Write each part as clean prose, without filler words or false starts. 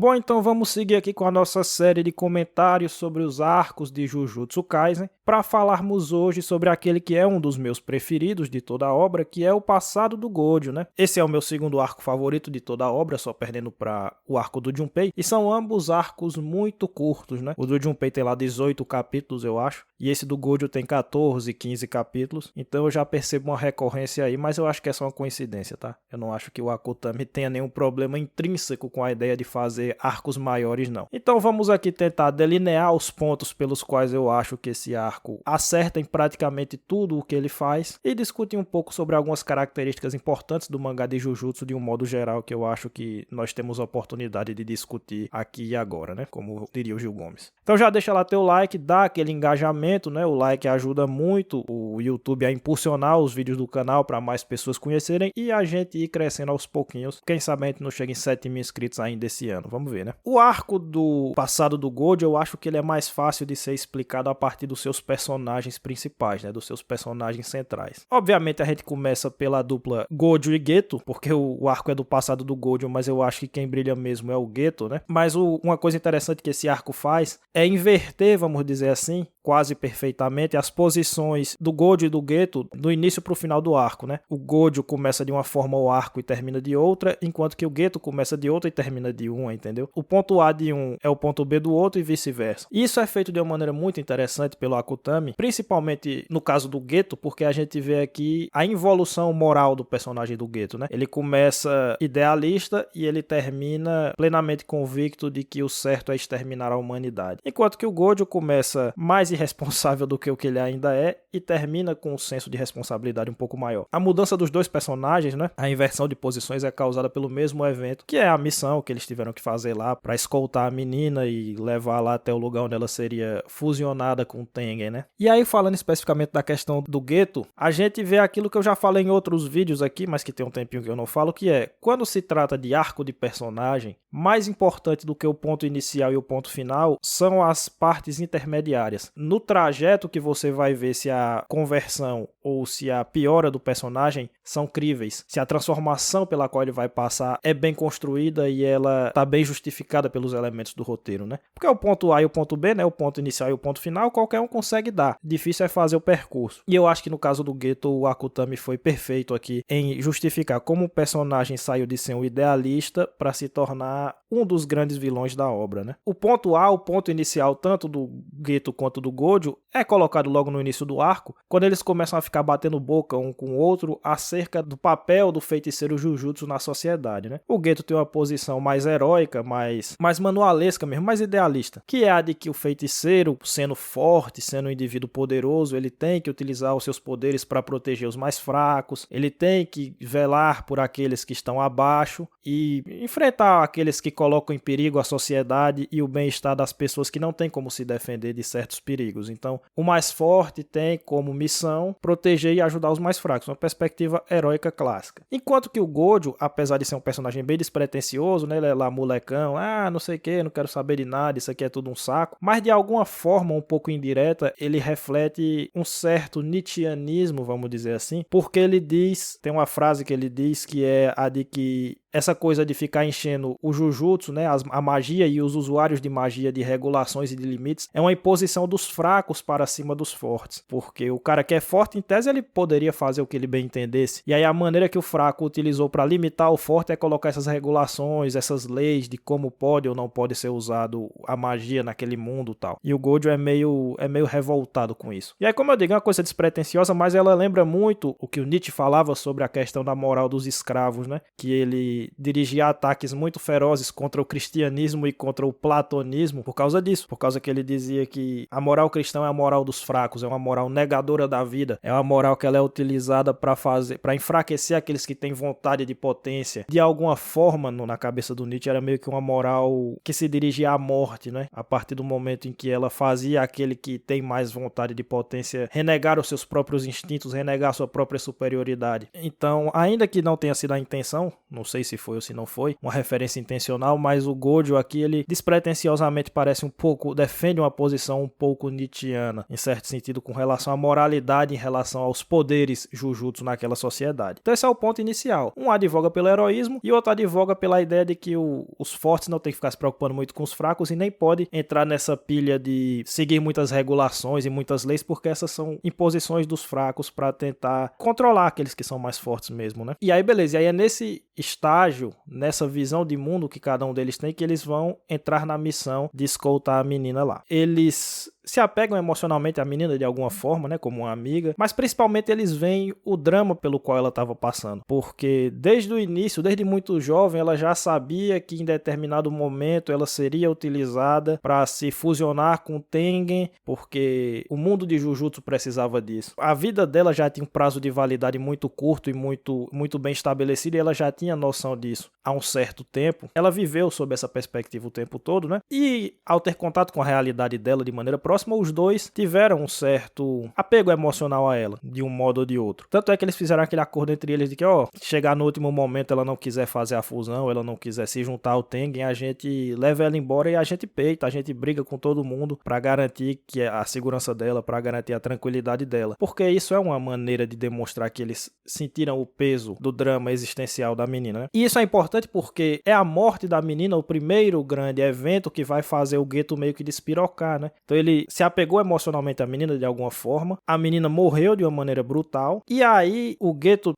Bom, então vamos seguir aqui com a nossa série de comentários sobre os arcos de Jujutsu Kaisen, para falarmos hoje sobre aquele que é um dos meus preferidos de toda a obra, que é o passado do Gojo, né? Esse é o meu segundo arco favorito de toda a obra, só perdendo para o arco do Junpei, e são ambos arcos muito curtos, né? O do Junpei tem lá 18 capítulos, eu acho, e esse do Gojo tem 14, 15 capítulos, então eu já percebo uma recorrência aí, mas eu acho que é só uma coincidência, tá? Eu não acho que o Akutami tenha nenhum problema intrínseco com a ideia de fazer arcos maiores, não. Então vamos aqui tentar delinear os pontos pelos quais eu acho que esse arco acerta em praticamente tudo o que ele faz e discutir um pouco sobre algumas características importantes do mangá de Jujutsu de um modo geral que eu acho que nós temos a oportunidade de discutir aqui e agora, né? Como diria o Gil Gomes. Então já deixa lá teu like, dá aquele engajamento, né? O like ajuda muito o YouTube a impulsionar os vídeos do canal para mais pessoas conhecerem e a gente ir crescendo aos pouquinhos. Quem sabe a gente não chega em 7.000 inscritos ainda esse ano. Vamos ver, né? O arco do passado do Gojo, eu acho que ele é mais fácil de ser explicado a partir dos seus personagens principais, né? Dos seus personagens centrais. Obviamente a gente começa pela dupla Gojo e Geto, porque o arco é do passado do Gojo, mas eu acho que quem brilha mesmo é o Geto, né? Mas uma coisa interessante que esse arco faz é inverter, vamos dizer assim, quase perfeitamente as posições do Gojo e do Geto do início para o final do arco, né? O Gojo começa de uma forma o arco e termina de outra, enquanto que o Geto começa de outra e termina de uma, entendeu? O ponto A de um é o ponto B do outro e vice-versa. Isso é feito de uma maneira muito interessante pelo Akutami, principalmente no caso do Geto, porque a gente vê aqui a involução moral do personagem do Geto, né? Ele começa idealista e ele termina plenamente convicto de que o certo é exterminar a humanidade. Enquanto que o Gojo começa mais irresponsável do que o que ele ainda é e termina com um senso de responsabilidade um pouco maior. A mudança dos dois personagens, né? A inversão de posições é causada pelo mesmo evento, que é a missão que eles tiveram que fazer lá para escoltar a menina e levar lá até o lugar onde ela seria fusionada com o Tengen, né? E aí, falando especificamente da questão do Geto, a gente vê aquilo que eu já falei em outros vídeos aqui, mas que tem um tempinho que eu não falo, que é, quando se trata de arco de personagem, mais importante do que o ponto inicial e o ponto final são as partes intermediárias. No trajeto que você vai ver se a conversão ou se a piora do personagem são críveis, se a transformação pela qual ele vai passar é bem construída e ela está bem justificada pelos elementos do roteiro, né? Porque o ponto A e o ponto B, né? O ponto inicial e o ponto final, qualquer um consegue dar. Difícil é fazer o percurso. E eu acho que no caso do Geto, o Akutami foi perfeito aqui em justificar como o personagem saiu de ser um idealista para se tornar um dos grandes vilões da obra, né? O ponto A, o ponto inicial, tanto do Geto quanto do Gojo, é colocado logo no início do arco, quando eles começam a ficar batendo boca um com o outro acerca do papel do feiticeiro Jujutsu na sociedade, né? O Geto tem uma posição mais heróica, mais manualesca mesmo, mais idealista, que é a de que o feiticeiro, sendo forte, sendo um indivíduo poderoso, ele tem que utilizar os seus poderes para proteger os mais fracos, ele tem que velar por aqueles que estão abaixo e enfrentar aqueles que colocam em perigo a sociedade e o bem-estar das pessoas que não têm como se defender de certos perigos. Então, o mais forte tem como missão proteger e ajudar os mais fracos, uma perspectiva heróica clássica. Enquanto que o Gojo, apesar de ser um personagem bem despretensioso, né, ele é lá molecão, não sei o que, não quero saber de nada, isso aqui é tudo um saco, mas de alguma forma um pouco indireta, ele reflete um certo nietzschianismo, vamos dizer assim, porque ele diz, tem uma frase que ele diz que é a de que essa coisa de ficar enchendo o Jujutsu, né, a magia e os usuários de magia de regulações e de limites, é uma imposição dos fracos para cima dos fortes. Porque o cara que é forte, em tese, ele poderia fazer o que ele bem entendesse. E aí a maneira que o fraco utilizou para limitar o forte é colocar essas regulações, essas leis de como pode ou não pode ser usado a magia naquele mundo e tal. E o Gojo é meio revoltado com isso. E aí, como eu digo, é uma coisa despretensiosa, mas ela lembra muito o que o Nietzsche falava sobre a questão da moral dos escravos, né? Que ele dirigia ataques muito ferozes contra o cristianismo e contra o platonismo por causa disso, por causa que ele dizia que a moral cristã é a moral dos fracos, é uma moral negadora da vida, é uma moral que ela é utilizada para enfraquecer aqueles que têm vontade de potência. De alguma forma, na cabeça do Nietzsche, era meio que uma moral que se dirigia à morte, né? A partir do momento em que ela fazia aquele que tem mais vontade de potência renegar os seus próprios instintos, renegar a sua própria superioridade. Então, ainda que não tenha sido a intenção, não sei se se foi ou se não foi uma referência intencional, mas o Gojo aqui, ele despretensiosamente parece defende uma posição um pouco nietzschiana, em certo sentido, com relação à moralidade, em relação aos poderes Jujutsu naquela sociedade. Então esse é o ponto inicial. Um advoga pelo heroísmo e outro advoga pela ideia de que os fortes não tem que ficar se preocupando muito com os fracos e nem pode entrar nessa pilha de seguir muitas regulações e muitas leis, porque essas são imposições dos fracos para tentar controlar aqueles que são mais fortes mesmo, né? E aí beleza, e aí é nesse estágio, nessa visão de mundo que cada um deles tem, que eles vão entrar na missão de escoltar a menina lá. Eles se apegam emocionalmente à menina de alguma forma, né, como uma amiga, mas principalmente eles veem o drama pelo qual ela estava passando, porque desde o início, desde muito jovem, ela já sabia que em determinado momento ela seria utilizada para se fusionar com Tengen, porque o mundo de Jujutsu precisava disso. A vida dela já tinha um prazo de validade muito curto e muito bem estabelecido, e ela já tinha noção disso há um certo tempo. Ela viveu sob essa perspectiva o tempo todo, né? E ao ter contato com a realidade dela de maneira próxima, os dois tiveram um certo apego emocional a ela, de um modo ou de outro. Tanto é que eles fizeram aquele acordo entre eles de que, chegar no último momento ela não quiser fazer a fusão, ela não quiser se juntar ao Tengen, a gente leva ela embora e a gente peita, a gente briga com todo mundo para garantir que a segurança dela, para garantir a tranquilidade dela. Porque isso é uma maneira de demonstrar que eles sentiram o peso do drama existencial da menina, né? E isso é importante porque é a morte da menina o primeiro grande evento que vai fazer o Geto meio que despirocar, né? Então ele se apegou emocionalmente à menina de alguma forma, a menina morreu de uma maneira brutal, e aí o Geto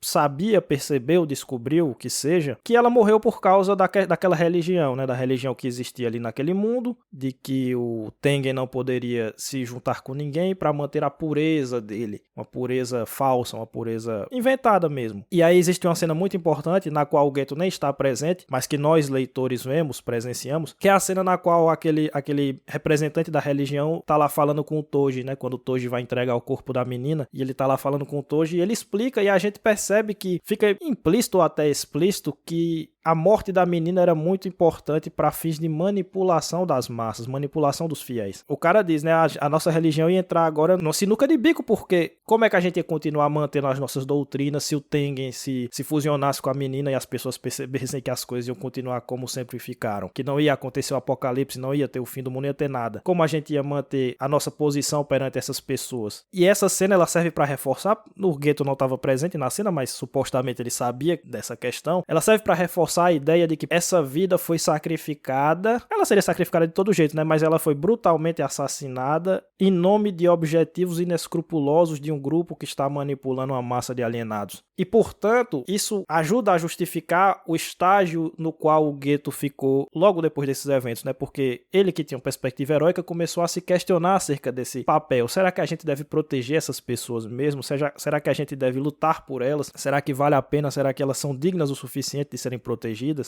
percebeu, descobriu, o que seja, que ela morreu por causa daquela religião, né? Da religião que existia ali naquele mundo, de que o Tengen não poderia se juntar com ninguém para manter a pureza dele, uma pureza falsa, uma pureza inventada mesmo. E aí existe uma cena muito importante na qual o Geto nem está presente, mas que nós leitores presenciamos, que é a cena na qual aquele representante da religião tá lá falando com o Toji, né? Quando o Toji vai entregar o corpo da menina, e ele tá lá falando com o Toji, e ele explica, e a gente percebe que fica implícito ou até explícito que a morte da menina era muito importante para fins de manipulação das massas, manipulação dos fiéis. O cara diz, né, a nossa religião ia entrar agora no sinuca de bico, porque como é que a gente ia continuar mantendo as nossas doutrinas se o Tengen se fusionasse com a menina e as pessoas percebessem que as coisas iam continuar como sempre ficaram, que não ia acontecer o apocalipse, não ia ter o fim do mundo, não ia ter nada. Como a gente ia manter a nossa posição perante essas pessoas? E essa cena ela serve para reforçar, o Geto não estava presente na cena, mas supostamente ele sabia dessa questão, ela serve para reforçar a ideia de que essa vida foi sacrificada, ela seria sacrificada de todo jeito, né? Mas ela foi brutalmente assassinada em nome de objetivos inescrupulosos de um grupo que está manipulando uma massa de alienados. E, portanto, isso ajuda a justificar o estágio no qual o Geto ficou logo depois desses eventos, né? Porque ele, que tinha uma perspectiva heróica, começou a se questionar acerca desse papel. Será que a gente deve proteger essas pessoas mesmo? Será que a gente deve lutar por elas? Será que vale a pena? Será que elas são dignas o suficiente de serem protegidas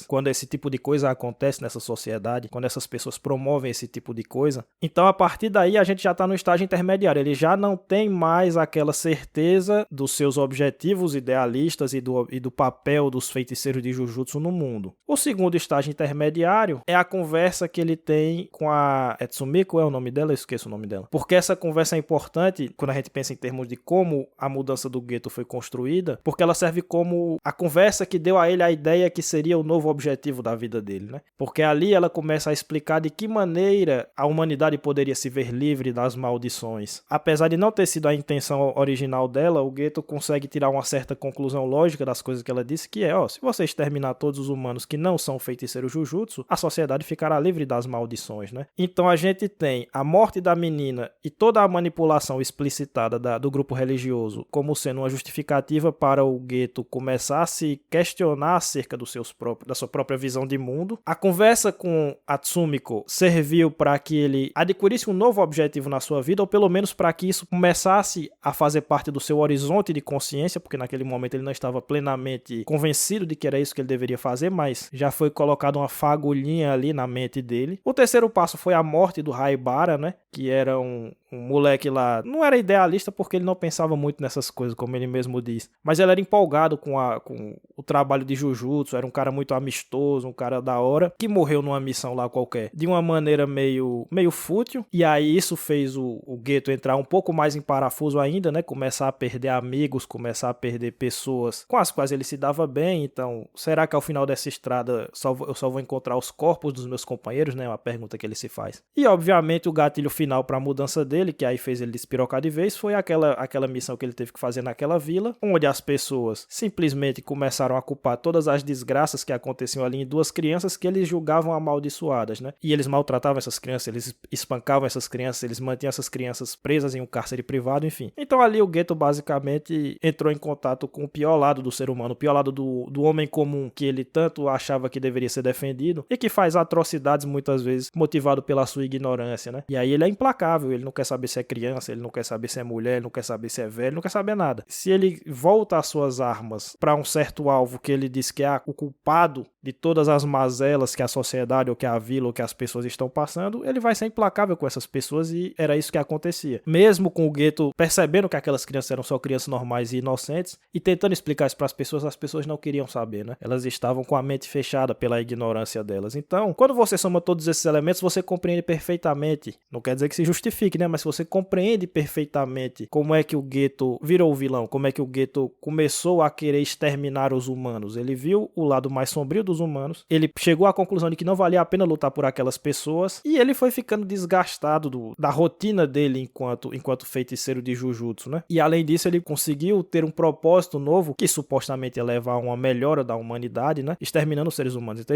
quando esse tipo de coisa acontece nessa sociedade, quando essas pessoas promovem esse tipo de coisa? Então, a partir daí, a gente já está no estágio intermediário. Ele já não tem mais aquela certeza dos seus objetivos idealistas e do papel dos feiticeiros de Jujutsu no mundo. O segundo estágio intermediário é a conversa que ele tem com a Etsumiko, é o nome dela? Eu esqueço o nome dela. Porque essa conversa é importante quando a gente pensa em termos de como a mudança do Geto foi construída, porque ela serve como a conversa que deu a ele a ideia que seria o novo objetivo da vida dele, né? Porque ali ela começa a explicar de que maneira a humanidade poderia se ver livre das maldições. Apesar de não ter sido a intenção original dela, o Geto consegue tirar uma certa conclusão lógica das coisas que ela disse, que é, se você exterminar todos os humanos que não são feiticeiros Jujutsu, a sociedade ficará livre das maldições, né? Então a gente tem a morte da menina e toda a manipulação explicitada do grupo religioso como sendo uma justificativa para o Geto começar a se questionar acerca da sua própria visão de mundo. A conversa com a Tsumiko serviu para que ele adquirisse um novo objetivo na sua vida, ou pelo menos para que isso começasse a fazer parte do seu horizonte de consciência, porque naquele momento ele não estava plenamente convencido de que era isso que ele deveria fazer, mas já foi colocado uma fagulhinha ali na mente dele. O terceiro passo foi a morte do Haibara, né? Que era um moleque lá, não era idealista porque ele não pensava muito nessas coisas, como ele mesmo diz, mas ele era empolgado com o trabalho de Jujutsu, era um cara muito amistoso, um cara da hora, que morreu numa missão lá qualquer, de uma maneira meio fútil, e aí isso fez o Geto entrar um pouco mais em parafuso ainda, né, começar a perder amigos, começar a perder pessoas com as quais ele se dava bem. Então, será que ao final dessa estrada eu só vou encontrar os corpos dos meus companheiros, né? É uma pergunta que ele se faz. E, obviamente, o gatilho final para a mudança dele, que aí fez ele despirocar de vez, foi aquela missão que ele teve que fazer naquela vila, onde as pessoas simplesmente começaram a culpar todas as desgraças que aconteciam ali em duas crianças que eles julgavam amaldiçoadas, né? E eles maltratavam essas crianças, eles espancavam essas crianças, eles mantinham essas crianças presas em um cárcere privado, enfim. Então ali o gueto basicamente entrou em contato com o pior lado do ser humano, o pior lado do homem comum, que ele tanto achava que deveria ser defendido e que faz atrocidades muitas vezes motivado pela sua ignorância, né? E aí ele é implacável, ele não quer saber se é criança, ele não quer saber se é mulher, ele não quer saber se é velho, ele não quer saber nada. Se ele volta as suas armas para um certo alvo que ele diz que é o culpado de todas as mazelas que a sociedade ou que a vila ou que as pessoas estão passando, ele vai ser implacável com essas pessoas e era isso que acontecia. Mesmo com o gueto percebendo que aquelas crianças eram só crianças normais e inocentes e tentando explicar isso para as pessoas não queriam saber, né? Elas estavam com a mente fechada pela ignorância delas. Então, quando você soma todos esses elementos, você compreende perfeitamente, não quer dizer que se justifique, né? Mas se você compreende perfeitamente como é que o gueto virou o vilão, como é que o gueto começou a querer exterminar os humanos. Ele viu o lado mais sombrio dos humanos, ele chegou à conclusão de que não valia a pena lutar por aquelas pessoas e ele foi ficando desgastado da rotina dele enquanto feiticeiro de Jujutsu, né? E além disso, ele conseguiu ter um propósito novo que supostamente ia levar a uma melhora da humanidade, né? Exterminando os seres humanos. Então,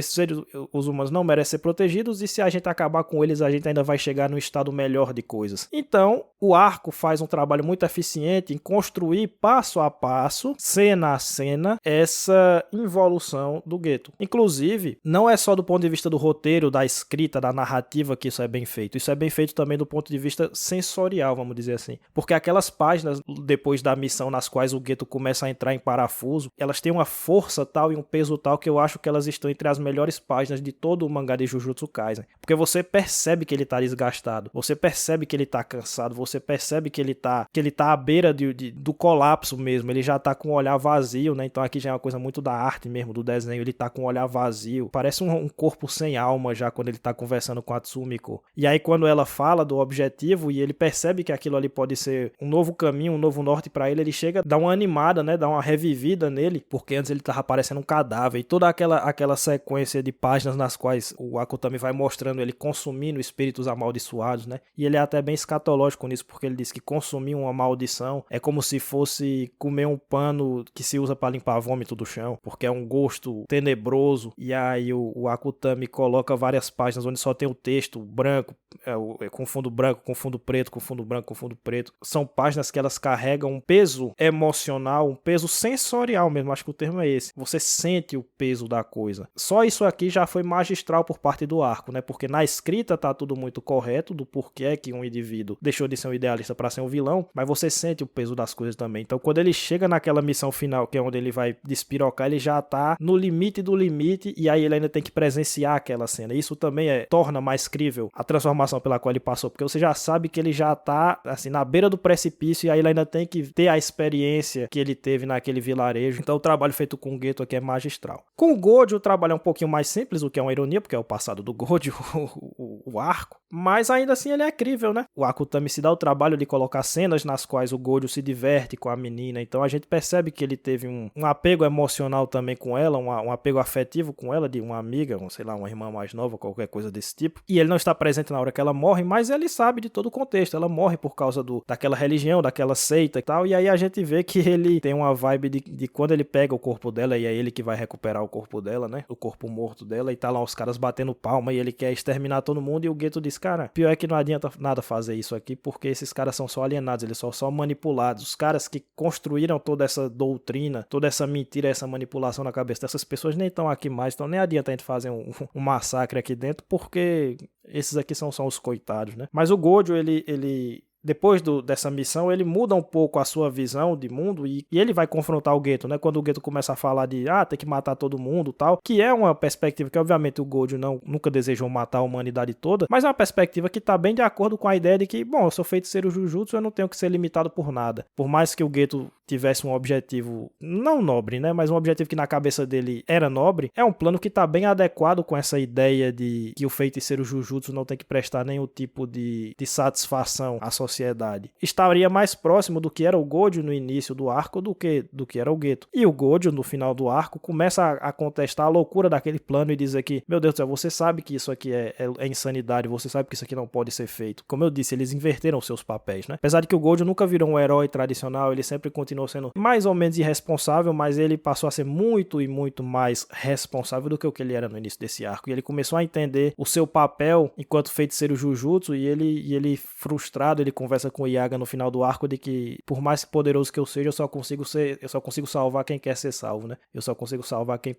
os humanos não merecem ser protegidos e se a gente acabar com eles, a gente ainda vai chegar num estado melhor de coisas. Então, o arco faz um trabalho muito eficiente em construir passo a passo, cena a cena, essa involução do gueto. Inclusive, não é só do ponto de vista do roteiro, da escrita, da narrativa que isso é bem feito. Isso é bem feito também do ponto de vista sensorial, vamos dizer assim. Porque aquelas páginas depois da missão nas quais o gueto começa a entrar em parafuso, elas têm uma força tal e um peso tal que eu acho que elas estão entre as melhores páginas de todo o mangá de Jujutsu Kaisen. Porque você percebe que ele tá desgastado, você percebe que ele tá cansado, você percebe que ele tá à beira do colapso mesmo, ele já tá com o olhar vazio, né? Então aqui já é uma coisa muito da arte mesmo, do desenho, ele tá com o olhar vazio, parece um corpo sem alma já quando ele tá conversando com a Tsumiko. E aí quando ela fala do objetivo e ele percebe que aquilo ali pode ser um novo caminho, um novo norte pra ele chega, dá uma animada, né? Dá uma revivida nele, porque antes ele tava parecendo um cadáver e toda aquela sequência de páginas nas quais o Akutami vai mostrando ele consumindo espíritos amaldiçoados, né? E ele é até bem escatológico nisso, porque ele diz que consumir uma maldição é como se fosse comer um pano que se usa para limpar vômito do chão, porque é um gosto tenebroso. E aí o Akutami coloca várias páginas onde só tem o texto branco, com fundo branco, com fundo preto, com fundo branco, com fundo preto. São páginas que elas carregam um peso emocional, um peso sensorial mesmo, acho que o termo é esse. Você sente o peso da coisa. Só isso aqui já foi magistral por parte do arco, né? Porque na escrita tá tudo muito correto do porquê que um indivíduo deixou de ser um idealista para ser um vilão, mas você sente o peso das coisas também. Então quando ele chega naquela missão final, que é onde ele vai despirocar, ele já tá no limite do limite e aí ele ainda tem que presenciar aquela cena. Isso também torna mais crível a transformação pela qual ele passou, porque você já sabe que ele já tá assim na beira do precipício e aí ele ainda tem que ter a experiência que ele teve naquele vilarejo. Então o trabalho feito com o Geto aqui é magistral. Com o Gojo o trabalho é um pouquinho mais simples, o que é uma ironia, porque é o passado do Gojo, o arco, mas ainda assim ele é crível, né? O Akutami se dá o trabalho de colocar cenas nas quais o Gojo se diverte com a menina, então a gente percebe que ele teve um apego emocional também com ela, um apego afetivo com ela, de uma amiga, sei lá, uma irmã mais nova, qualquer coisa desse tipo, e ele não está presente na hora que ela morre, mas ele sabe de todo o contexto, ela morre por causa daquela religião, daquela seita e tal, e aí a gente vê que ele tem uma vibe de quando ele pega o corpo dela, e é ele que vai recuperar o corpo dela, né, o corpo morto dela, e tá lá os caras batendo palma, e ele quer exterminar todo mundo, e o Geto diz, cara, pior é que não adianta nada fazer isso aqui, porque esses caras são só alienados, eles são só manipulados, os caras que construíram toda essa doutrina, toda essa mentira, essa manipulação na cabeça dessas pessoas nem estão aqui mais, então nem adianta a gente fazer um massacre aqui dentro, porque esses aqui são só os coitados, né? Mas o Gojo, ele depois dessa missão, ele muda um pouco a sua visão de mundo e ele vai confrontar o Geto, né? Quando o Geto começa a falar de, tem que matar todo mundo e tal, que é uma perspectiva que, obviamente, o Gojo nunca desejou matar a humanidade toda, mas é uma perspectiva que tá bem de acordo com a ideia de que, bom, eu sou feiticeiro Jujutsu, eu não tenho que ser limitado por nada. Por mais que o Geto tivesse um objetivo, não nobre, né? Mas um objetivo que na cabeça dele era nobre, é um plano que tá bem adequado com essa ideia de que o feiticeiro Jujutsu não tem que prestar nenhum tipo de satisfação à sociedade, sociedade estaria mais próximo do que era o Gojo no início do arco do que era o Geto. E o Gojo, no final do arco, começa a contestar a loucura daquele plano e dizer que, meu Deus do céu, você sabe que isso aqui é insanidade, você sabe que isso aqui não pode ser feito. Como eu disse, eles inverteram seus papéis, né? Apesar de que o Gojo nunca virou um herói tradicional, ele sempre continuou sendo mais ou menos irresponsável, mas ele passou a ser muito e muito mais responsável do que o que ele era no início desse arco. E ele começou a entender o seu papel enquanto feiticeiro Jujutsu e ele frustrado, ele conversa com o Yaga no final do arco de que, por mais poderoso que eu seja, eu só consigo salvar quem quer ser salvo, né? Eu só consigo salvar quem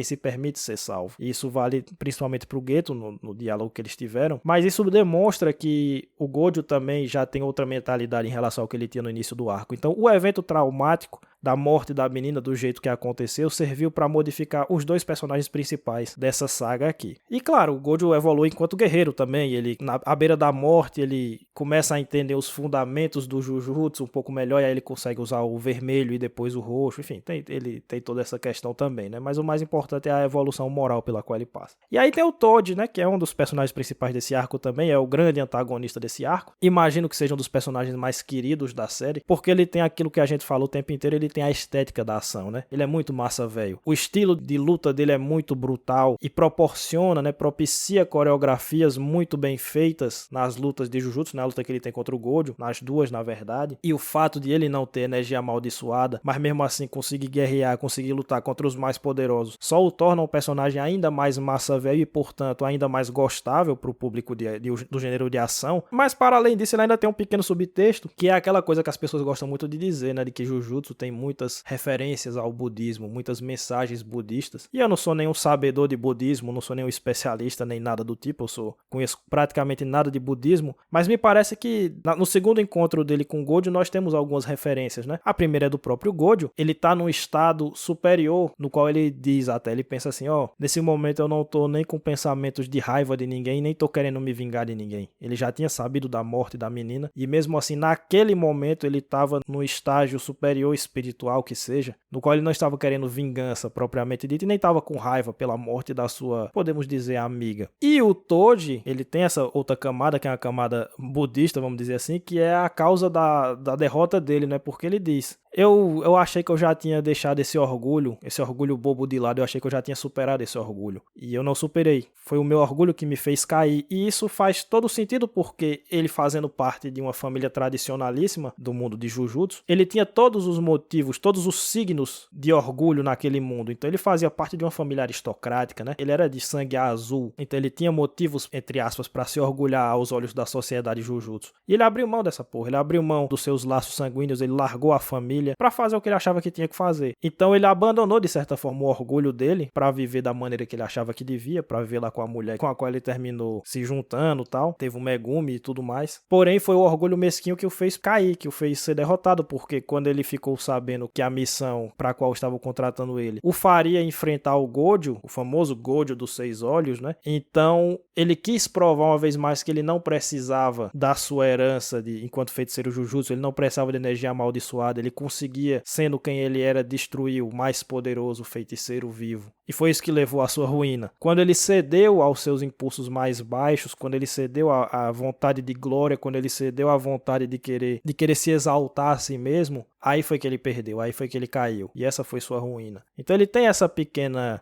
se permite ser salvo. E isso vale principalmente pro Geto no diálogo que eles tiveram, mas isso demonstra que o Gojo também já tem outra mentalidade em relação ao que ele tinha no início do arco. Então, o evento traumático da morte da menina do jeito que aconteceu serviu para modificar os dois personagens principais dessa saga aqui. E claro, o Gojo evolui enquanto guerreiro também, ele à beira da morte, ele começa a entender os fundamentos do Jujutsu um pouco melhor, e aí ele consegue usar o vermelho e depois o roxo, enfim, ele tem toda essa questão também, né? Mas o mais importante é a evolução moral pela qual ele passa. E aí tem o Toad, né, que é um dos personagens principais desse arco também, é o grande antagonista desse arco. Imagino que seja um dos personagens mais queridos da série, porque ele tem aquilo que a gente falou o tempo inteiro, ele tem a estética da ação, né? Ele é muito massa, velho. O estilo de luta dele é muito brutal e proporciona, né, propicia coreografias muito bem feitas nas lutas de Jujutsu, na luta que ele tem contra o Gojo, nas duas, na verdade. E o fato de ele não ter energia amaldiçoada, mas mesmo assim conseguir guerrear, conseguir lutar contra os mais poderosos, só o torna um personagem ainda mais massa, velho, e portanto ainda mais gostável pro público do gênero de ação. Mas para além disso, ele ainda tem um pequeno subtexto, que é aquela coisa que as pessoas gostam muito de dizer, né, de que Jujutsu tem muitas referências ao budismo, muitas mensagens budistas. E eu não sou nenhum sabedor de budismo, não sou nenhum especialista nem nada do tipo, conheço praticamente nada de budismo, mas me parece que no segundo encontro dele com o Gojo nós temos algumas referências, né? A primeira é do próprio Gojo, ele tá num estado superior, no qual ele diz até, ele pensa assim, nesse momento eu não tô nem com pensamentos de raiva de ninguém, nem tô querendo me vingar de ninguém. Ele já tinha sabido da morte da menina, e mesmo assim, naquele momento ele tava no estágio superior espiritual que seja, no qual ele não estava querendo vingança propriamente dita e nem estava com raiva pela morte da sua, podemos dizer, amiga. E o Toji, ele tem essa outra camada, que é uma camada budista, vamos dizer assim, que é a causa da derrota dele, né? Porque ele diz, eu achei que eu já tinha deixado esse orgulho bobo de lado, eu achei que eu já tinha superado esse orgulho. E eu não superei. Foi o meu orgulho que me fez cair. E isso faz todo sentido porque ele, fazendo parte de uma família tradicionalíssima do mundo de Jujutsu, ele tinha todos os motivos, todos os signos de orgulho naquele mundo. Então ele fazia parte de uma família aristocrática, né? Ele era de sangue azul. Então ele tinha motivos, entre aspas, para se orgulhar aos olhos da sociedade Jujutsu. E ele abriu mão dessa porra. Ele abriu mão dos seus laços sanguíneos, ele largou a família para fazer o que ele achava que tinha que fazer. Então ele abandonou de certa forma o orgulho dele para viver da maneira que ele achava que devia, para viver lá com a mulher com a qual ele terminou se juntando, tal, teve um Megumi e tudo mais. Porém foi o orgulho mesquinho que o fez cair, que o fez ser derrotado, porque quando ele ficou sabendo que a missão para a qual estavam contratando ele o faria enfrentar o Gojo, o famoso Gojo dos 6 olhos, né? Então ele quis provar uma vez mais que ele não precisava da sua herança enquanto feiticeiro Jujutsu, ele não precisava de energia amaldiçoada, ele conseguia, sendo quem ele era, destruir o mais poderoso feiticeiro vivo. E foi isso que levou à sua ruína. Quando ele cedeu aos seus impulsos mais baixos, quando ele cedeu à vontade de glória, quando ele cedeu à vontade de querer se exaltar a si mesmo, aí foi que ele perdeu, aí foi que ele caiu. E essa foi sua ruína. Então ele tem essa pequena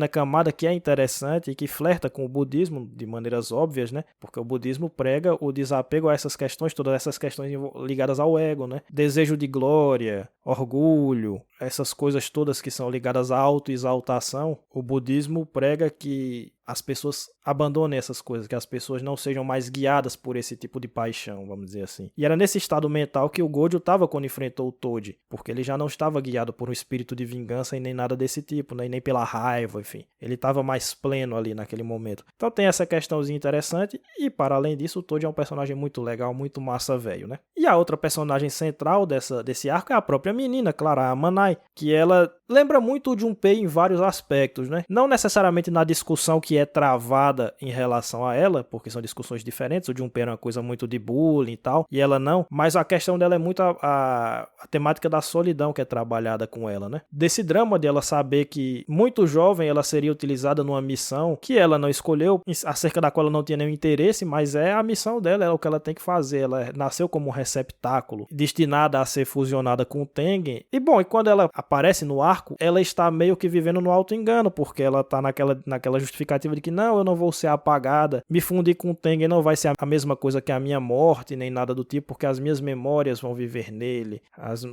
camada que é interessante e que flerta com o budismo de maneiras óbvias, né? Porque o budismo prega o desapego a essas questões, todas essas questões ligadas ao ego, né? Desejo de glória, orgulho, essas coisas todas que são ligadas à autoexaltação. O budismo prega que as pessoas abandonem essas coisas, que as pessoas não sejam mais guiadas por esse tipo de paixão, vamos dizer assim. E era nesse estado mental que o Gojo estava quando enfrentou o Toji, porque ele já não estava guiado por um espírito de vingança e nem nada desse tipo, né? E nem pela raiva, enfim. Ele estava mais pleno ali naquele momento. Então tem essa questãozinha interessante e, para além disso, o Toji é um personagem muito legal, muito massa velho, né? E a outra personagem central desse arco é a própria menina, claro, a Amanai, que ela lembra muito o Junpei em vários aspectos, né? Não necessariamente na discussão que que é travada em relação a ela, porque são discussões diferentes. O Junpei era uma coisa muito de bullying e tal, e ela não. Mas a questão dela é muito a temática da solidão que é trabalhada com ela, né? Desse drama de ela saber que, muito jovem, ela seria utilizada numa missão que ela não escolheu, acerca da qual ela não tinha nenhum interesse, mas é a missão dela, é o que ela tem que fazer. Ela nasceu como um receptáculo, destinada a ser fusionada com o Tengen. E bom, e quando ela aparece no arco, ela está meio que vivendo no auto-engano, porque ela tá naquela justificativa de que não, eu não vou ser apagada, me fundir com o Tengen não vai ser a mesma coisa que a minha morte, nem nada do tipo, porque as minhas memórias vão viver nele,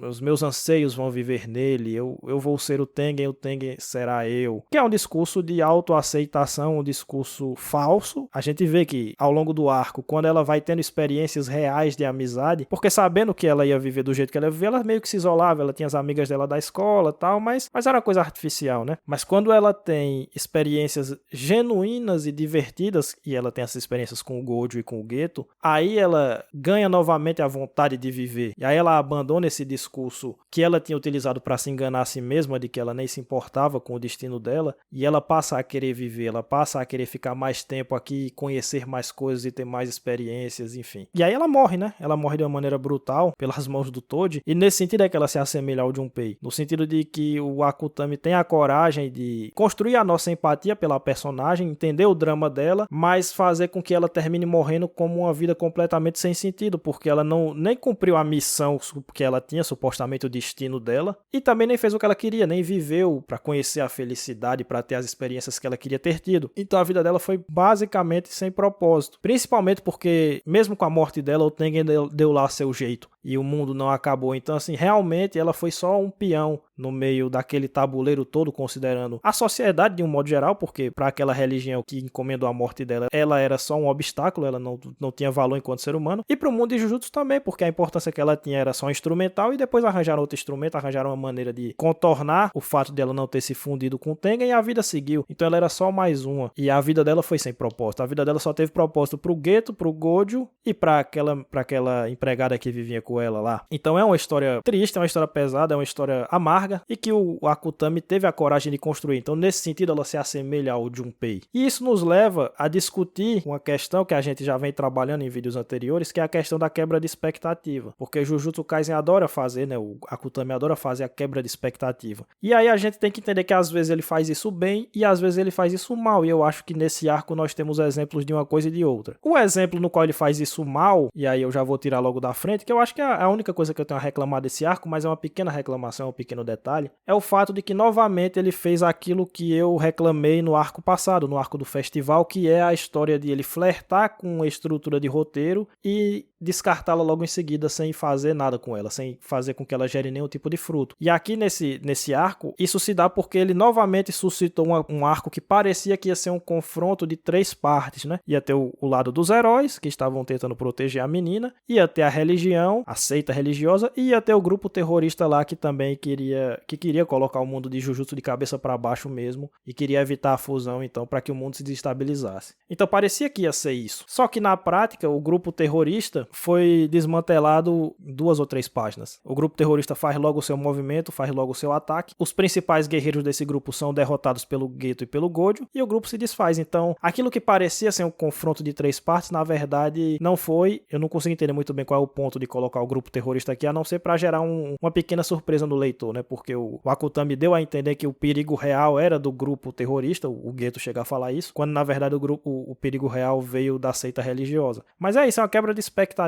os meus anseios vão viver nele, eu vou ser o Tengen será eu. Que é um discurso de autoaceitação, um discurso falso. A gente vê que ao longo do arco, quando ela vai tendo experiências reais de amizade, porque sabendo que ela ia viver do jeito que ela ia viver, ela meio que se isolava, ela tinha as amigas dela da escola e tal, mas era uma coisa artificial, né? Mas quando ela tem experiências genuínas e divertidas, e ela tem essas experiências com o Gojo e com o Geto, aí ela ganha novamente a vontade de viver. E aí ela abandona esse discurso que ela tinha utilizado para se enganar a si mesma, de que ela nem se importava com o destino dela, e ela passa a querer viver, ela passa a querer ficar mais tempo aqui, conhecer mais coisas e ter mais experiências, enfim. E aí ela morre, né? Ela morre de uma maneira brutal pelas mãos do Toji, e nesse sentido é que ela se assemelha ao Junpei, no sentido de que o Akutami tem a coragem de construir a nossa empatia pela personagem, entender o drama dela, mas fazer com que ela termine morrendo como uma vida completamente sem sentido, porque ela nem cumpriu a missão que ela tinha, supostamente o destino dela, e também nem fez o que ela queria, nem viveu para conhecer a felicidade, para ter as experiências que ela queria ter tido. Então a vida dela foi basicamente sem propósito, principalmente porque mesmo com a morte dela, o Tengen deu lá seu jeito e o mundo não acabou. Então assim, realmente ela foi só um peão no meio daquele tabuleiro todo, considerando a sociedade de um modo geral, porque para aquela religião que encomendou a morte dela, ela era só um obstáculo, ela não tinha valor enquanto ser humano, e para o mundo de Jujutsu também, porque a importância que ela tinha era só instrumental, e depois arranjaram outro instrumento, arranjaram uma maneira de contornar o fato dela não ter se fundido com o Tengen, e a vida seguiu. Então ela era só mais uma, e a vida dela foi sem propósito. A vida dela só teve propósito pro Geto, pro Gojo e para aquela empregada que vivia com ela lá. Então é uma história triste, é uma história pesada, é uma história amarga, e que o Akutami teve a coragem de construir. Então nesse sentido ela se assemelha ao Junpei. E isso nos leva a discutir uma questão que a gente já vem trabalhando em vídeos anteriores, que é a questão da quebra de expectativa. Porque Jujutsu Kaisen adora fazer, né? O Akutami adora fazer a quebra de expectativa. E aí a gente tem que entender que às vezes ele faz isso bem e às vezes ele faz isso mal. E eu acho que nesse arco nós temos exemplos de uma coisa e de outra. O exemplo no qual ele faz isso mal, e aí eu já vou tirar logo da frente, que eu acho que é a única coisa que eu tenho a reclamar desse arco, mas é uma pequena reclamação, um pequeno detalhe, é o fato de que novamente ele fez aquilo que eu reclamei no arco passado, no arco do festival, que é a história de ele flertar com a estrutura de roteiro e descartá-la logo em seguida sem fazer nada com ela, sem fazer com que ela gere nenhum tipo de fruto. E aqui nesse arco, isso se dá porque ele novamente suscitou um arco que parecia que ia ser um confronto de 3 partes, né? Ia ter o lado dos heróis, que estavam tentando proteger a menina, ia ter a religião, a seita religiosa, e ia ter o grupo terrorista lá que também queria colocar o mundo de Jujutsu de cabeça para baixo mesmo, e queria evitar a fusão, então, para que o mundo se desestabilizasse. Então parecia que ia ser isso. Só que na prática, o grupo terrorista foi desmantelado em 2 ou 3 páginas. O grupo terrorista faz logo o seu movimento, faz logo o seu ataque. Os principais guerreiros desse grupo são derrotados pelo Geto e pelo Gojo, e o grupo se desfaz. Então, aquilo que parecia ser um confronto de 3 partes, na verdade, não foi. Eu não consigo entender muito bem qual é o ponto de colocar o grupo terrorista aqui, a não ser para gerar uma pequena surpresa no leitor, né? Porque o Akutami deu a entender que o perigo real era do grupo terrorista, o Geto chega a falar isso, quando na verdade o perigo real veio da seita religiosa. Mas é isso, é uma quebra de expectativa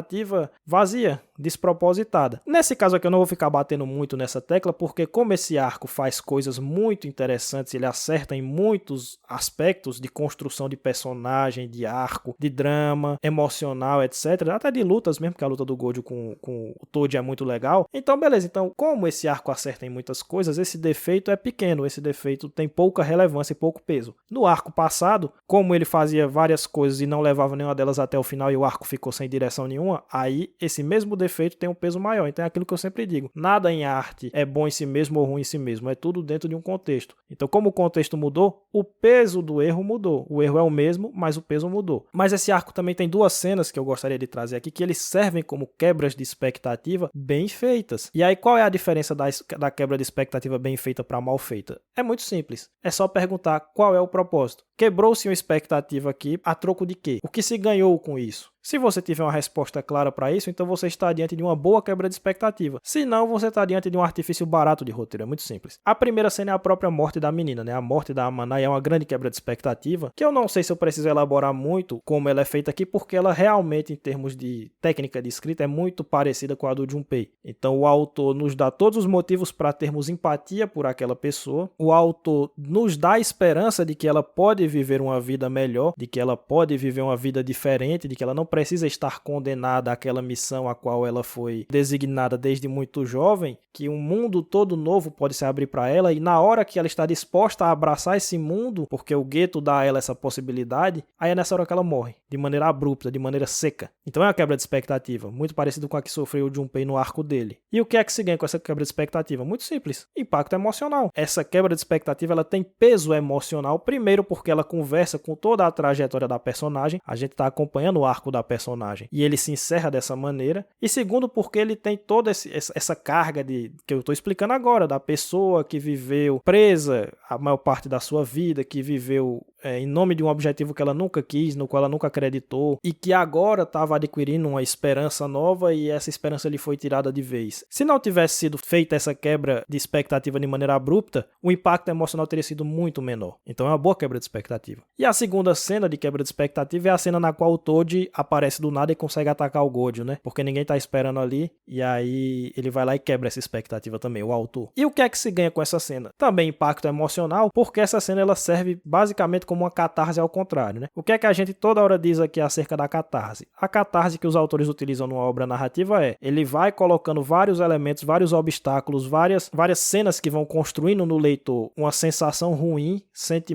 vazia, despropositada. Nesse caso aqui eu não vou ficar batendo muito nessa tecla, porque como esse arco faz coisas muito interessantes, ele acerta em muitos aspectos de construção de personagem, de arco, de drama, emocional, etc. Até de lutas mesmo, que a luta do Gojo com o Toji é muito legal. Então beleza, então como esse arco acerta em muitas coisas, esse defeito é pequeno, esse defeito tem pouca relevância e pouco peso. No arco passado, como ele fazia várias coisas e não levava nenhuma delas até o final e o arco ficou sem direção nenhuma, nenhuma, aí esse mesmo defeito tem um peso maior. Então é aquilo que eu sempre digo, nada em arte é bom em si mesmo ou ruim em si mesmo, é tudo dentro de um contexto. Então como o contexto mudou, o peso do erro mudou. O erro é o mesmo, mas o peso mudou. Mas esse arco também tem duas cenas que eu gostaria de trazer aqui, que eles servem como quebras de expectativa bem feitas. E aí qual é a diferença da quebra de expectativa bem feita para mal feita? É muito simples, é só perguntar qual é o propósito. Quebrou-se uma expectativa aqui, a troco de quê? O que se ganhou com isso? Se você tiver uma resposta clara para isso, então você está diante de uma boa quebra de expectativa. Se não, você está diante de um artifício barato de roteiro. É muito simples. A primeira cena é a própria morte da menina, né? A morte da Amanai é uma grande quebra de expectativa, que eu não sei se eu preciso elaborar muito como ela é feita aqui, porque ela realmente, em termos de técnica de escrita, é muito parecida com a do Junpei. Então o autor nos dá todos os motivos para termos empatia por aquela pessoa. O autor nos dá a esperança de que ela pode viver uma vida melhor, de que ela pode viver uma vida diferente, de que ela não precisa estar condenada àquela missão a qual ela foi designada desde muito jovem, que um mundo todo novo pode se abrir para ela, e na hora que ela está disposta a abraçar esse mundo, porque o gueto dá a ela essa possibilidade, aí é nessa hora que ela morre, de maneira abrupta, de maneira seca. Então é uma quebra de expectativa, muito parecido com a que sofreu o Junpei no arco dele. E o que é que se ganha com essa quebra de expectativa? Muito simples, impacto emocional. Essa quebra de expectativa ela tem peso emocional, primeiro porque ela conversa com toda a trajetória da personagem, a gente está acompanhando o arco da personagem e ele se encerra dessa maneira, e segundo porque ele tem toda essa carga que eu estou explicando agora, da pessoa que viveu presa a maior parte da sua vida, que viveu em nome de um objetivo que ela nunca quis, no qual ela nunca acreditou, e que agora estava adquirindo uma esperança nova e essa esperança lhe foi tirada de vez. Se não tivesse sido feita essa quebra de expectativa de maneira abrupta, o impacto emocional teria sido muito menor. Então é uma boa quebra de expectativa. E a segunda cena de quebra de expectativa é a cena na qual o Toad aparece do nada e consegue atacar o Gojo, né? Porque ninguém tá esperando ali, e aí ele vai lá e quebra essa expectativa também, o autor. E o que é que se ganha com essa cena? Também impacto emocional, porque essa cena ela serve basicamente como uma catarse ao contrário, né? O que é que a gente toda hora diz aqui acerca da catarse? A catarse que os autores utilizam numa obra narrativa ele vai colocando vários elementos, vários obstáculos, várias cenas que vão construindo no leitor uma sensação ruim,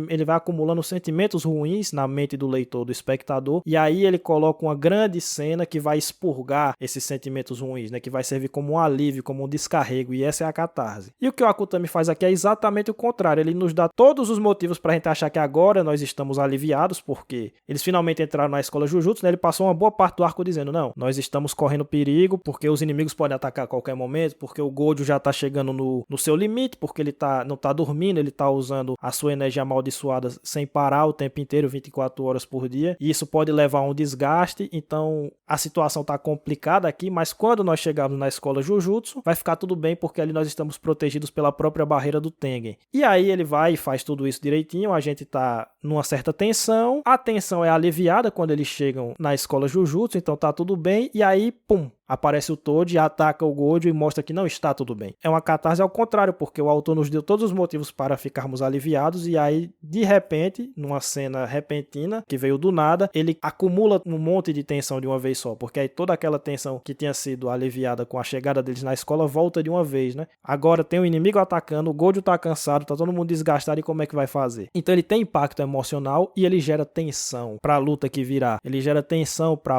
ele vai acumulando sentimentos ruins na mente do leitor, do espectador, e aí ele coloca uma grande cena que vai expurgar esses sentimentos ruins, né? Que vai servir como um alívio, como um descarrego, e essa é a catarse. E o que o Akutami faz aqui é exatamente o contrário, ele nos dá todos os motivos pra gente achar que agora nós estamos aliviados, porque eles finalmente entraram na escola Jujutsu, né? Ele passou uma boa parte do arco dizendo, não, nós estamos correndo perigo, porque os inimigos podem atacar a qualquer momento, porque o Gojo já tá chegando no seu limite, porque ele não tá dormindo, ele tá usando a sua energia amaldiçoada sem parar o tempo inteiro, 24 horas por dia, e isso pode levar a um desgaste, então a situação tá complicada aqui, mas quando nós chegarmos na escola Jujutsu, vai ficar tudo bem, porque ali nós estamos protegidos pela própria barreira do Tengen. E aí ele vai e faz tudo isso direitinho, a gente tá numa certa tensão, a tensão é aliviada quando eles chegam na escola Jujutsu, então tá tudo bem, e aí, pum, aparece o Toad, ataca o Gojo e mostra que não está tudo bem. É uma catarse ao contrário, porque o autor nos deu todos os motivos para ficarmos aliviados, e aí, de repente, numa cena repentina, que veio do nada, ele acumula um monte de tensão de uma vez só, porque aí toda aquela tensão que tinha sido aliviada com a chegada deles na escola volta de uma vez, né? Agora tem um inimigo atacando, o Gojo tá cansado, tá todo mundo desgastado, e como é que vai fazer? Então ele tem impacto emocional e ele gera tensão para a luta que virá. Ele gera tensão para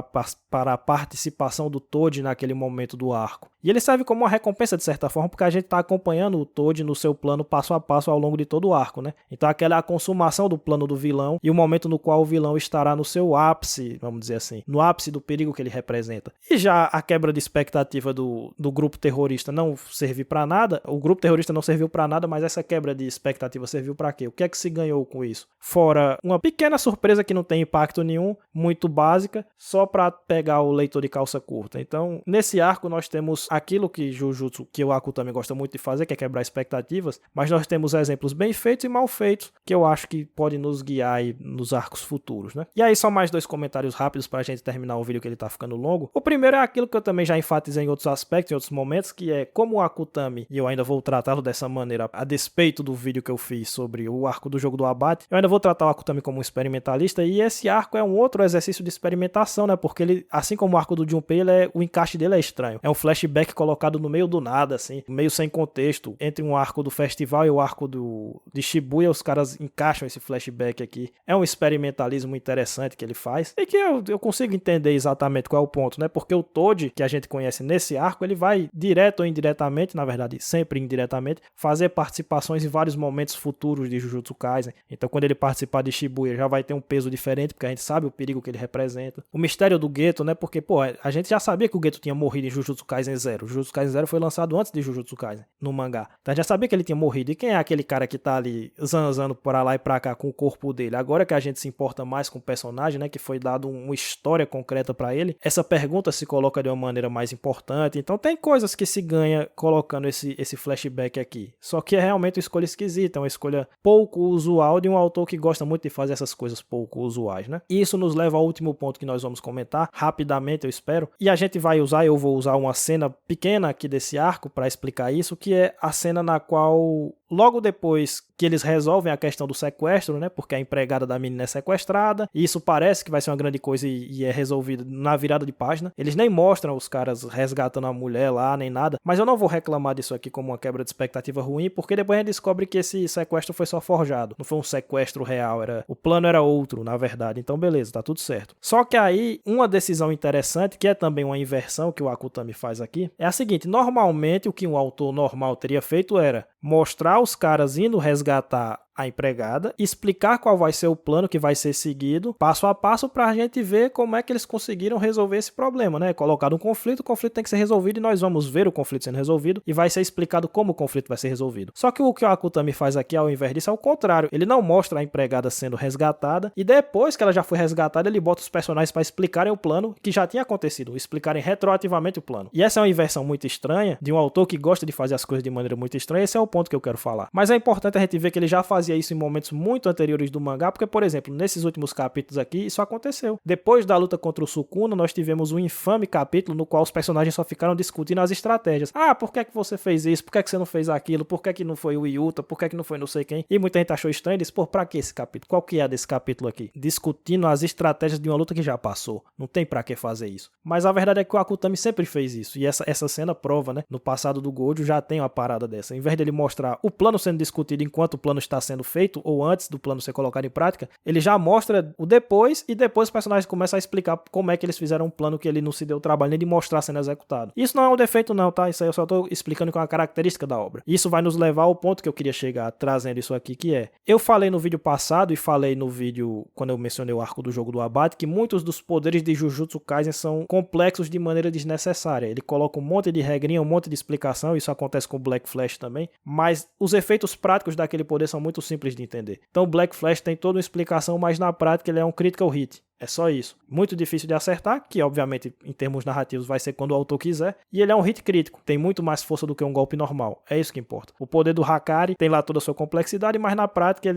a participação do Toad naquele momento do arco. E ele serve como uma recompensa de certa forma, porque a gente está acompanhando o Toad no seu plano passo a passo ao longo de todo o arco, né? Então aquela é a consumação do plano do vilão e o momento no qual o vilão estará no seu ápice, vamos dizer assim, no ápice do perigo que ele representa. E já a quebra de expectativa do grupo terrorista não serviu para nada, o grupo terrorista não serviu para nada, mas essa quebra de expectativa serviu para quê? O que é que se ganhou com isso? Fora uma pequena surpresa que não tem impacto nenhum, muito básica, só para pegar o leitor de calça curta. Então, nesse arco nós temos aquilo que Jujutsu, que o Akutami gosta muito de fazer, que é quebrar expectativas, mas nós temos exemplos bem feitos e mal feitos, que eu acho que podem nos guiar aí nos arcos futuros, né? E aí só mais dois comentários rápidos pra gente terminar o vídeo, que ele tá ficando longo. O primeiro é aquilo que eu também já enfatizei em outros aspectos, em outros momentos, que é como o Akutami, e eu ainda vou tratá-lo dessa maneira, a despeito do vídeo que eu fiz sobre o arco do jogo do abate, eu ainda vou tratar o Akutami como um experimentalista, e esse arco é um outro exercício de experimentação, né? Porque ele, assim como o arco do Junpei, ele é o encaixe dele é estranho. É um flashback colocado no meio do nada, assim, meio sem contexto. Entre um arco do festival e o arco de Shibuya, os caras encaixam esse flashback aqui. É um experimentalismo interessante que ele faz e que eu consigo entender exatamente qual é o ponto, né? Porque o Toji, que a gente conhece nesse arco, ele vai direto ou indiretamente, na verdade, sempre indiretamente, fazer participações em vários momentos futuros de Jujutsu Kaisen. Então, quando ele participar de Shibuya, já vai ter um peso diferente, porque a gente sabe o perigo que ele representa. O mistério do Geto, né? Porque, pô, a gente já sabia que o Geto tinha morrido em Jujutsu Kaisen Zero. O Jujutsu Kaisen Zero foi lançado antes de Jujutsu Kaisen, no mangá. Então, a gente já sabia que ele tinha morrido. E quem é aquele cara que tá ali zanzando pra lá e pra cá com o corpo dele? Agora que a gente se importa mais com o personagem, né? Que foi dado uma história concreta pra ele, essa pergunta se coloca de uma maneira mais importante. Então, tem coisas que se ganha colocando esse flashback aqui. Só que é realmente uma escolha esquisita, é uma escolha pouco usual de um autor que gosta muito de fazer essas coisas pouco usuais, né? E isso nos leva ao último ponto que nós vamos comentar, rapidamente eu espero, e a gente vai usar, eu vou usar uma cena pequena aqui desse arco para explicar isso, que é a cena na qual, logo depois que eles resolvem a questão do sequestro, né? Porque a empregada da menina é sequestrada, e isso parece que vai ser uma grande coisa e é resolvido na virada de página. Eles nem mostram os caras resgatando a mulher lá, nem nada, mas eu não vou reclamar disso aqui como uma quebra de expectativa ruim, porque depois a gente descobre que esse sequestro foi só forjado, não foi um sequestro real, o plano era outro, na verdade. Então beleza, tá tudo certo. Só que aí, uma decisão interessante, que é também uma inversão que o Akutami faz aqui, é a seguinte: normalmente o que um autor normal teria feito era mostrar os caras indo resgatar a empregada, explicar qual vai ser o plano que vai ser seguido, passo a passo, para a gente ver como é que eles conseguiram resolver esse problema, né? Colocado um conflito, o conflito tem que ser resolvido e nós vamos ver o conflito sendo resolvido e vai ser explicado como o conflito vai ser resolvido. Só que o Akutami faz aqui, ao invés disso, é o contrário. Ele não mostra a empregada sendo resgatada e depois que ela já foi resgatada, ele bota os personagens para explicarem o plano que já tinha acontecido, explicarem retroativamente o plano. E essa é uma inversão muito estranha de um autor que gosta de fazer as coisas de maneira muito estranha. Esse é o ponto que eu quero falar. Mas é importante a gente ver que ele já fazia isso em momentos muito anteriores do mangá, porque, por exemplo, nesses últimos capítulos aqui, isso aconteceu. Depois da luta contra o Sukuna, nós tivemos um infame capítulo no qual os personagens só ficaram discutindo as estratégias. Ah, por que você fez isso? Por que você não fez aquilo? Por que não foi o Yuta? Por que não foi não sei quem? E muita gente achou estranho e disse, pô, pra que esse capítulo? Qual que é desse capítulo aqui? Discutindo as estratégias de uma luta que já passou. Não tem pra que fazer isso. Mas a verdade é que o Akutami sempre fez isso. E essa cena prova, né? No passado do Gojo já tem uma parada dessa. Em vez dele mostrar o plano sendo discutido enquanto o plano está sendo feito, ou antes do plano ser colocado em prática, ele já mostra o depois, e depois os personagens começam a explicar como é que eles fizeram um plano que ele não se deu o trabalho nem de mostrar sendo executado. Isso não é um defeito não, tá? Isso aí eu só tô explicando que é uma característica da obra. Isso vai nos levar ao ponto que eu queria chegar trazendo isso aqui, que é, eu falei no vídeo passado e falei no vídeo quando eu mencionei o arco do jogo do abate, que muitos dos poderes de Jujutsu Kaisen são complexos de maneira desnecessária. Ele coloca um monte de regrinha, um monte de explicação, isso acontece com o Black Flash também, mas os efeitos práticos daquele poder são muito simples de entender. Então o Black Flash tem toda uma explicação, mas na prática ele é um critical hit. É só isso. Muito difícil de acertar, que obviamente em termos narrativos vai ser quando o autor quiser. E ele é um hit crítico, tem muito mais força do que um golpe normal. É isso que importa. O poder do Hakari tem lá toda a sua complexidade, mas na prática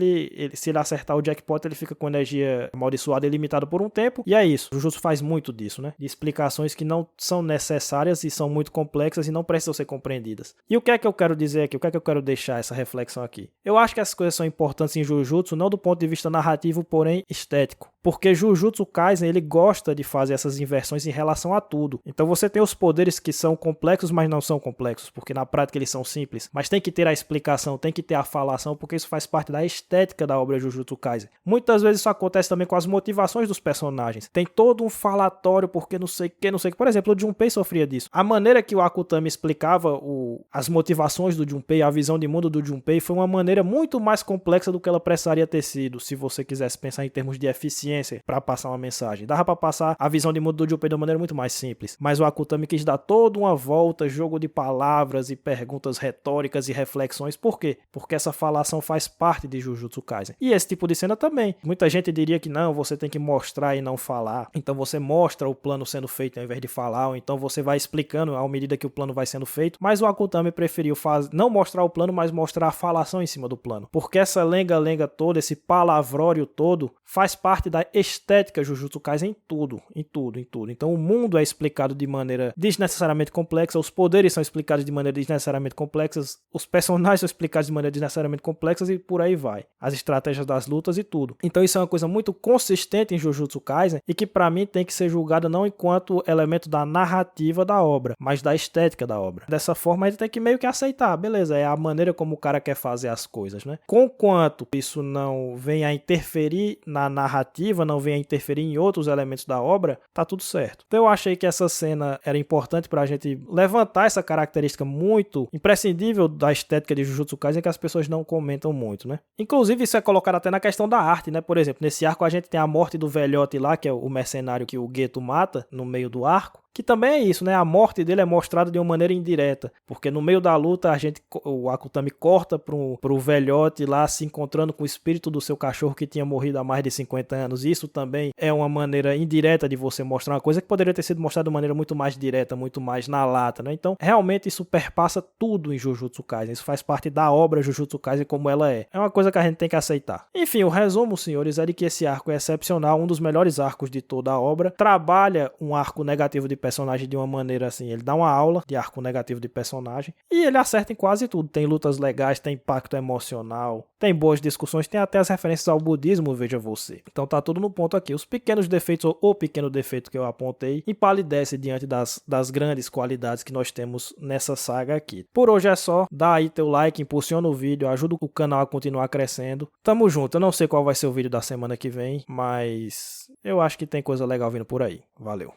se ele acertar o jackpot, ele fica com energia amaldiçoada e limitada por um tempo. E é isso. O Jujutsu faz muito disso, né? De explicações que não são necessárias e são muito complexas e não precisam ser compreendidas. E o que é que eu quero dizer aqui? O que é que eu quero deixar essa reflexão aqui? Eu acho que essas coisas são importantes em Jujutsu, não do ponto de vista narrativo, porém estético. Porque Jujutsu Kaisen, ele gosta de fazer essas inversões em relação a tudo. Então você tem os poderes que são complexos, mas não são complexos, porque na prática eles são simples. Mas tem que ter a explicação, tem que ter a falação, porque isso faz parte da estética da obra Jujutsu Kaisen. Muitas vezes isso acontece também com as motivações dos personagens. Tem todo um falatório, porque não sei o que, não sei o que. Por exemplo, o Junpei sofria disso. A maneira que o Akutami explicava as motivações do Junpei, a visão de mundo do Junpei, foi uma maneira muito mais complexa do que ela precisaria ter sido, se você quisesse pensar em termos de eficiência para passar uma mensagem. Dava para passar a visão de mundo do Junpei de uma maneira muito mais simples, mas o Akutami quis dar toda uma volta, jogo de palavras e perguntas retóricas e reflexões. Por quê? Porque essa falação faz parte de Jujutsu Kaisen. E esse tipo de cena também. Muita gente diria que não, você tem que mostrar e não falar. Então você mostra o plano sendo feito ao invés de falar, ou então você vai explicando à medida que o plano vai sendo feito. Mas o Akutami preferiu não mostrar o plano, mas mostrar a falação em cima do plano. Porque essa lenga-lenga toda, esse palavrório todo, faz parte da estética estética Jujutsu Kaisen em tudo, em tudo, em tudo. Então o mundo é explicado de maneira desnecessariamente complexa, os poderes são explicados de maneira desnecessariamente complexas, os personagens são explicados de maneira desnecessariamente complexas e por aí vai. As estratégias das lutas e tudo. Então isso é uma coisa muito consistente em Jujutsu Kaisen e que pra mim tem que ser julgada não enquanto elemento da narrativa da obra, mas da estética da obra. Dessa forma a gente tem que meio que aceitar, beleza, é a maneira como o cara quer fazer as coisas, né? Conquanto isso não venha a interferir na narrativa, não venha a interferir em outros elementos da obra, tá tudo certo. Então eu achei que essa cena era importante pra gente levantar essa característica muito imprescindível da estética de Jujutsu Kaisen que as pessoas não comentam muito, né? Inclusive isso é colocado até na questão da arte, né? Por exemplo, nesse arco a gente tem a morte do velhote lá, que é o mercenário que o Geto mata no meio do arco. Que também é isso, né? A morte dele é mostrada de uma maneira indireta, porque no meio da luta o Akutami corta pro velhote lá se encontrando com o espírito do seu cachorro que tinha morrido há mais de 50 anos. Isso também é uma maneira indireta de você mostrar uma coisa que poderia ter sido mostrada de maneira muito mais direta, muito mais na lata, né? Então, realmente isso perpassa tudo em Jujutsu Kaisen. Isso faz parte da obra Jujutsu Kaisen como ela é. É uma coisa que a gente tem que aceitar. Enfim, o resumo, senhores, é de que esse arco é excepcional, um dos melhores arcos de toda a obra. Trabalha um arco negativo de personagem de uma maneira assim, ele dá uma aula de arco negativo de personagem e ele acerta em quase tudo, tem lutas legais, tem impacto emocional, tem boas discussões, tem até as referências ao budismo, veja você. Então tá tudo no ponto aqui, os pequenos defeitos ou o pequeno defeito que eu apontei empalidece diante das grandes qualidades que nós temos nessa saga aqui. Por hoje é só, dá aí teu like, impulsiona o vídeo, ajuda o canal a continuar crescendo. Tamo junto, eu não sei qual vai ser o vídeo da semana que vem, mas eu acho que tem coisa legal vindo por aí. Valeu.